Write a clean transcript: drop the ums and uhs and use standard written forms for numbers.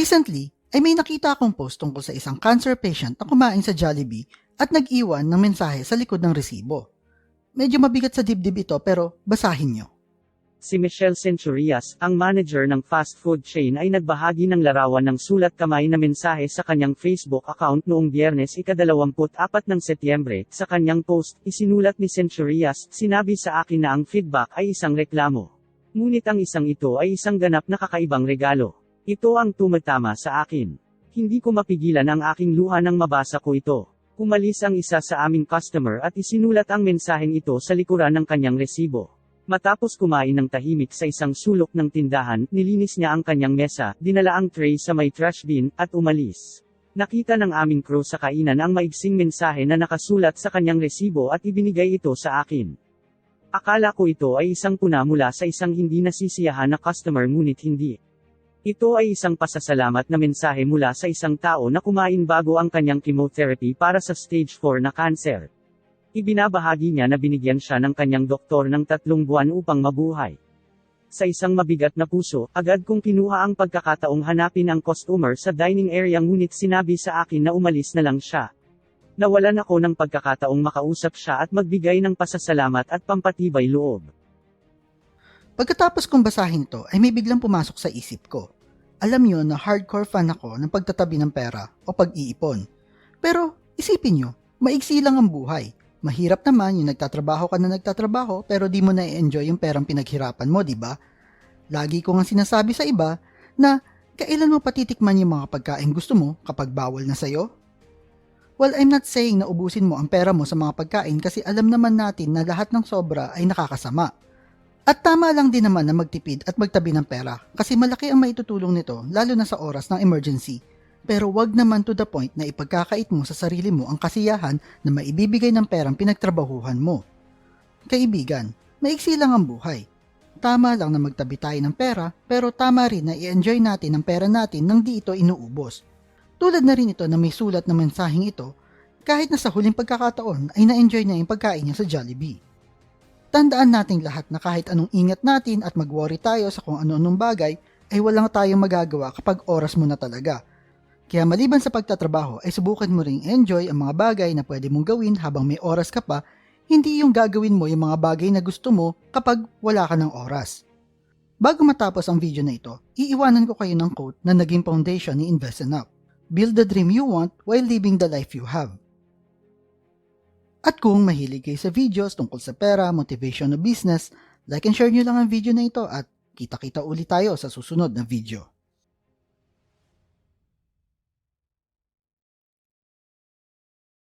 Recently, ay may nakita akong post tungkol sa isang cancer patient na kumain sa Jollibee at nag-iwan ng mensahe sa likod ng resibo. Medyo mabigat sa dibdib ito pero basahin nyo. Si Michelle Centurias, ang manager ng fast food chain ay nagbahagi ng larawan ng sulat kamay na mensahe sa kanyang Facebook account noong Biyernes ika-24 ng Setyembre. Sa kanyang post, isinulat ni Centurias, "Sinabi sa akin na ang feedback ay isang reklamo. Ngunit ang isang ito ay isang ganap na kakaibang regalo. Ito ang tumatama sa akin. Hindi ko mapigilan ang aking luha nang mabasa ko ito." Umalis ang isa sa aming customer at isinulat ang mensaheng ito sa likuran ng kanyang resibo. Matapos kumain ng tahimik sa isang sulok ng tindahan, nilinis niya ang kanyang mesa, dinala ang tray sa may trash bin, at umalis. Nakita ng aming crew sa kainan ang maigsing mensahe na nakasulat sa kanyang resibo at ibinigay ito sa akin. Akala ko ito ay isang puna mula sa isang hindi nasisiyahan na customer ngunit hindi. Ito ay isang pasasalamat na mensahe mula sa isang tao na kumain bago ang kanyang chemotherapy para sa stage 4 na cancer. Ibinabahagi niya na binigyan siya ng kanyang doktor ng 3 buwan upang mabuhay. Sa isang mabigat na puso, agad kong kinuha ang pagkakataong hanapin ang customer sa dining area ngunit sinabi sa akin na umalis na lang siya. Nawalan ako ng pagkakataong makausap siya at magbigay ng pasasalamat at pampatibay loob. Pagkatapos kong basahin ito ay may biglang pumasok sa isip ko. Alam nyo na hardcore fan ako ng pagtatabi ng pera o pag-iipon. Pero isipin nyo, maiksi lang ang buhay. Mahirap naman yung nagtatrabaho ka na nagtatrabaho pero di mo na i-enjoy yung perang pinaghirapan mo, di ba? Lagi ko nga sinasabi sa iba na kailan mo patitikman yung mga pagkain gusto mo kapag bawal na sa'yo? Well, I'm not saying na ubusin mo ang pera mo sa mga pagkain kasi alam naman natin na lahat ng sobra ay nakakasama. At tama lang din naman na magtipid at magtabi ng pera kasi malaki ang maitutulong nito lalo na sa oras ng emergency. Pero wag naman to the point na ipagkakait mo sa sarili mo ang kasiyahan na maibibigay ng perang pinagtrabahuhan mo. Kaibigan, maiksi lang ang buhay. Tama lang na magtabi tayo ng pera, pero tama rin na i-enjoy natin ang pera natin nang di ito inuubos. Tulad na rin ito na may sulat na mensaheng ito, kahit na sa huling pagkakataon ay na-enjoy niya yung pagkain niya sa Jollibee. Tandaan nating lahat na kahit anong ingat natin at mag-worry tayo sa kung ano-anong bagay, ay walang tayong magagawa kapag oras mo na talaga. Kaya maliban sa pagtatrabaho ay subukan mo ring enjoy ang mga bagay na pwede mong gawin habang may oras ka pa, hindi yung gagawin mo yung mga bagay na gusto mo kapag wala ka ng oras. Bago matapos ang video na ito, iiwanan ko kayo ng quote na naging foundation ni Invest Enough. Build the dream you want while living the life you have. At kung mahilig kayo sa videos tungkol sa pera, motivation o business, like and share nyo lang ang video na ito at kita-kita ulit tayo sa susunod na video.